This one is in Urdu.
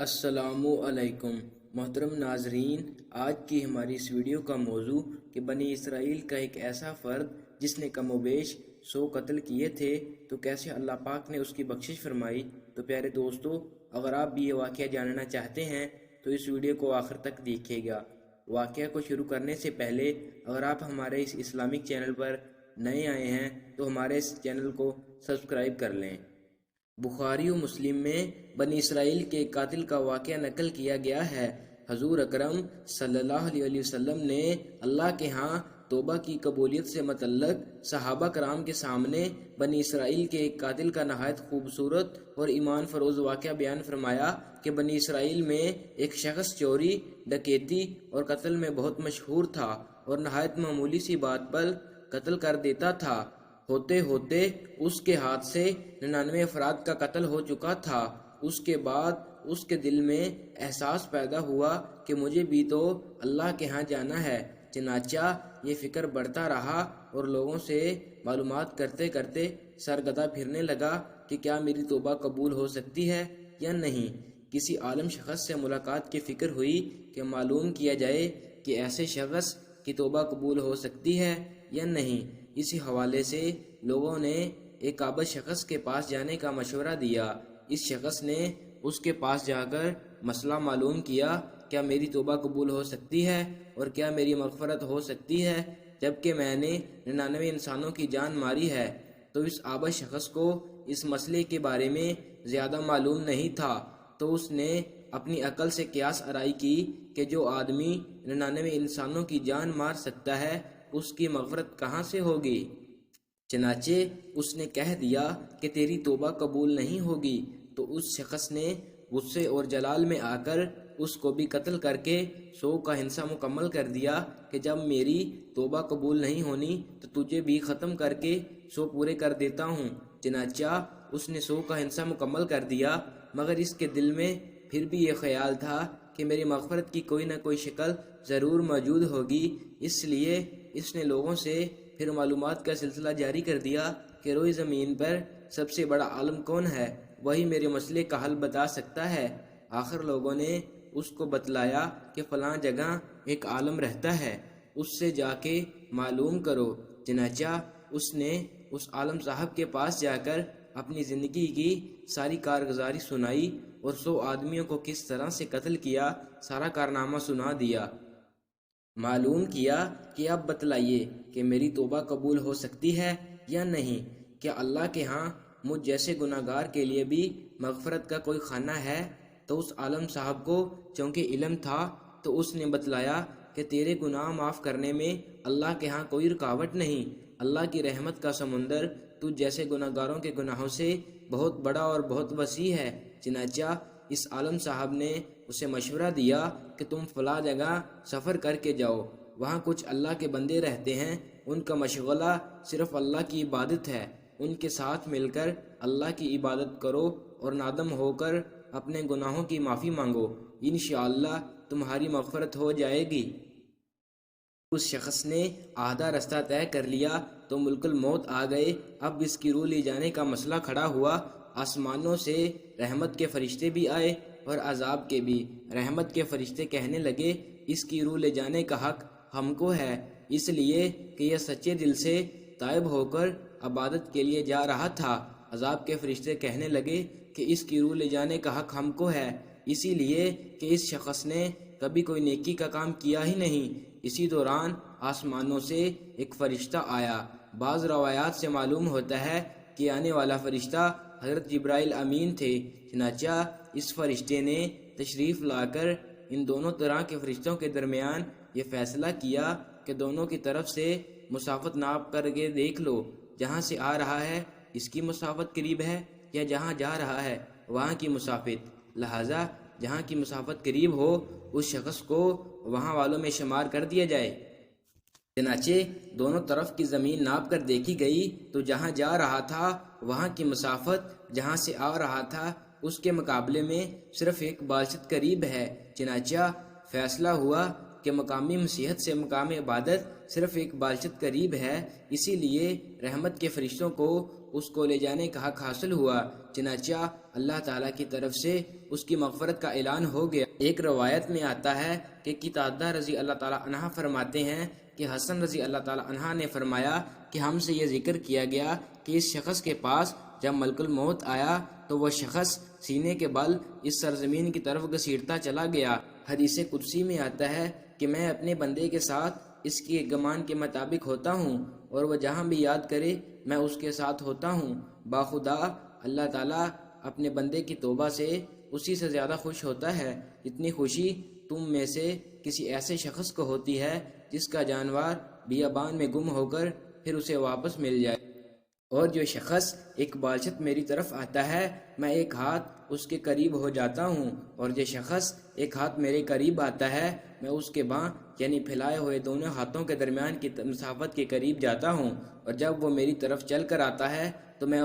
السلام علیکم محترم ناظرین، آج کی ہماری اس ویڈیو کا موضوع کہ بنی اسرائیل کا ایک ایسا فرد جس نے کم و بیش 100 قتل کیے تھے تو کیسے اللہ پاک نے اس کی بخشش فرمائی۔ تو پیارے دوستو، اگر آپ بھی یہ واقعہ جاننا چاہتے ہیں تو اس ویڈیو کو آخر تک دیکھیے گا۔ واقعہ کو شروع کرنے سے پہلے اگر آپ ہمارے اس اسلامک چینل پر نئے آئے ہیں تو ہمارے اس چینل کو سبسکرائب کر لیں۔ بخاری و مسلم میں بنی اسرائیل کے قاتل کا واقعہ نقل کیا گیا ہے۔ حضور اکرم صلی اللہ علیہ وسلم نے اللہ کے ہاں توبہ کی قبولیت سے متعلق صحابہ کرام کے سامنے بنی اسرائیل کے ایک قاتل کا نہایت خوبصورت اور ایمان فروز واقعہ بیان فرمایا کہ بنی اسرائیل میں ایک شخص چوری، ڈکیتی اور قتل میں بہت مشہور تھا اور نہایت معمولی سی بات پر قتل کر دیتا تھا۔ ہوتے ہوتے اس کے ہاتھ سے 99 افراد کا قتل ہو چکا تھا۔ اس کے بعد اس کے دل میں احساس پیدا ہوا کہ مجھے بھی تو اللہ کے ہاں جانا ہے۔ چنانچہ یہ فکر بڑھتا رہا اور لوگوں سے معلومات کرتے کرتے سرگردہ پھرنے لگا کہ کیا میری توبہ قبول ہو سکتی ہے یا نہیں۔ کسی عالم شخص سے ملاقات کی فکر ہوئی کہ معلوم کیا جائے کہ ایسے شخص کی توبہ قبول ہو سکتی ہے یا نہیں۔ اسی حوالے سے لوگوں نے ایک قابل شخص کے پاس جانے کا مشورہ دیا۔ اس شخص نے اس کے پاس جا کر مسئلہ معلوم کیا، کیا میری توبہ قبول ہو سکتی ہے اور کیا میری مغفرت ہو سکتی ہے جبکہ میں نے 99 انسانوں کی جان ماری ہے۔ تو اس عابد شخص کو اس مسئلے کے بارے میں زیادہ معلوم نہیں تھا، تو اس نے اپنی عقل سے قیاس آرائی کی کہ جو آدمی 99 انسانوں کی جان مار سکتا ہے اس کی مغفرت کہاں سے ہوگی۔ چنانچہ اس نے کہہ دیا کہ تیری توبہ قبول نہیں ہوگی۔ تو اس شخص نے غصے اور جلال میں آ کر اس کو بھی قتل کر کے 100 کا حصہ مکمل کر دیا کہ جب میری توبہ قبول نہیں ہونی تو تجھے بھی ختم کر کے 100 پورے کر دیتا ہوں۔ چنانچہ اس نے 100 کا حصہ مکمل کر دیا، مگر اس کے دل میں پھر بھی یہ خیال تھا کہ میری مغفرت کی کوئی نہ کوئی شکل ضرور موجود ہوگی۔ اس لیے اس نے لوگوں سے پھر معلومات کا سلسلہ جاری کر دیا کہ روئے زمین پر سب سے بڑا عالم کون ہے، وہی میرے مسئلے کا حل بتا سکتا ہے۔ آخر لوگوں نے اس کو بتلایا کہ فلاں جگہ ایک عالم رہتا ہے، اس سے جا کے معلوم کرو۔ چنانچہ اس نے اس عالم صاحب کے پاس جا کر اپنی زندگی کی ساری کارگزاری سنائی اور 100 آدمیوں کو کس طرح سے قتل کیا سارا کارنامہ سنا دیا۔ معلوم کیا کہ اب بتلائیے کہ میری توبہ قبول ہو سکتی ہے یا نہیں، کیا اللہ کے ہاں مجھ جیسے گناہگار کے لیے بھی مغفرت کا کوئی خانہ ہے۔ تو اس عالم صاحب کو چونکہ علم تھا تو اس نے بتلایا کہ تیرے گناہ معاف کرنے میں اللہ کے ہاں کوئی رکاوٹ نہیں۔ اللہ کی رحمت کا سمندر تجھ جیسے گناہگاروں کے گناہوں سے بہت بڑا اور بہت وسیع ہے۔ چنانچہ اس عالم صاحب نے اسے مشورہ دیا کہ تم فلاں جگہ سفر کر کے جاؤ، وہاں کچھ اللہ کے بندے رہتے ہیں، ان کا مشغلہ صرف اللہ کی عبادت ہے، ان کے ساتھ مل کر اللہ کی عبادت کرو اور نادم ہو کر اپنے گناہوں کی معافی مانگو، انشاءاللہ تمہاری مغفرت ہو جائے گی۔ اس شخص نے آدھا رستہ طے کر لیا تو ملک الموت آ گئے۔ اب اس کی روح لے جانے کا مسئلہ کھڑا ہوا۔ آسمانوں سے رحمت کے فرشتے بھی آئے اور عذاب کے بھی۔ رحمت کے فرشتے کہنے لگے اس کی روح لے جانے کا حق ہم کو ہے، اس لیے کہ یہ سچے دل سے تائب ہو کر عبادت کے لیے جا رہا تھا۔ عذاب کے فرشتے کہنے لگے کہ اس کی روح لے جانے کا حق ہم کو ہے، اسی لیے کہ اس شخص نے کبھی کوئی نیکی کا کام کیا ہی نہیں۔ اسی دوران آسمانوں سے ایک فرشتہ آیا۔ بعض روایات سے معلوم ہوتا ہے کہ آنے والا فرشتہ حضرت جبرائیل امین تھے۔ چنانچہ اس فرشتے نے تشریف لا کر ان دونوں طرح کے فرشتوں کے درمیان یہ فیصلہ کیا کہ دونوں کی طرف سے مسافت ناپ کر کے دیکھ لو، جہاں سے آ رہا ہے اس کی مسافت قریب ہے یا جہاں جا رہا ہے وہاں کی مسافت، لہذا جہاں کی مسافت قریب ہو اس شخص کو وہاں والوں میں شمار کر دیا جائے۔ چنانچہ دونوں طرف کی زمین ناپ کر دیکھی گئی تو جہاں جا رہا تھا وہاں کی مسافت جہاں سے آ رہا تھا اس کے مقابلے میں صرف ایک بالشت قریب ہے۔ چنانچہ فیصلہ ہوا کہ مقامی مسیحت سے مقام عبادت صرف ایک بالشت قریب ہے، اسی لیے رحمت کے فرشتوں کو اس کو لے جانے کا حق حاصل ہوا، چنانچہ اللہ تعالیٰ کی طرف سے اس کی مغفرت کا اعلان ہو گیا۔ ایک روایت میں آتا ہے کہ قتادہ رضی اللہ تعالیٰ عنہ فرماتے ہیں کہ حسن رضی اللہ تعالیٰ عنہ نے فرمایا کہ ہم سے یہ ذکر کیا گیا کہ اس شخص کے پاس جب ملک الموت آیا تو وہ شخص سینے کے بل اس سرزمین کی طرف گھسیٹتا چلا گیا۔ حدیث قدسی میں آتا ہے کہ میں اپنے بندے کے ساتھ اس کی گمان کے مطابق ہوتا ہوں اور وہ جہاں بھی یاد کرے میں اس کے ساتھ ہوتا ہوں۔ باخدا اللہ تعالیٰ اپنے بندے کی توبہ سے اسی سے زیادہ خوش ہوتا ہے جتنی خوشی تم میں سے کسی ایسے شخص کو ہوتی ہے جس کا جانور بیابان میں گم ہو کر پھر اسے واپس مل جائے۔ اور جو شخص ایک بالشت میری طرف آتا ہے میں ایک ہاتھ اس کے قریب ہو جاتا ہوں، اور جو شخص ایک ہاتھ میرے قریب آتا ہے میں اس کے باں یعنی پھیلائے ہوئے دونوں ہاتھوں کے درمیان کی مسافت کے قریب جاتا ہوں، اور جب وہ میری طرف چل کر آتا ہے تو میں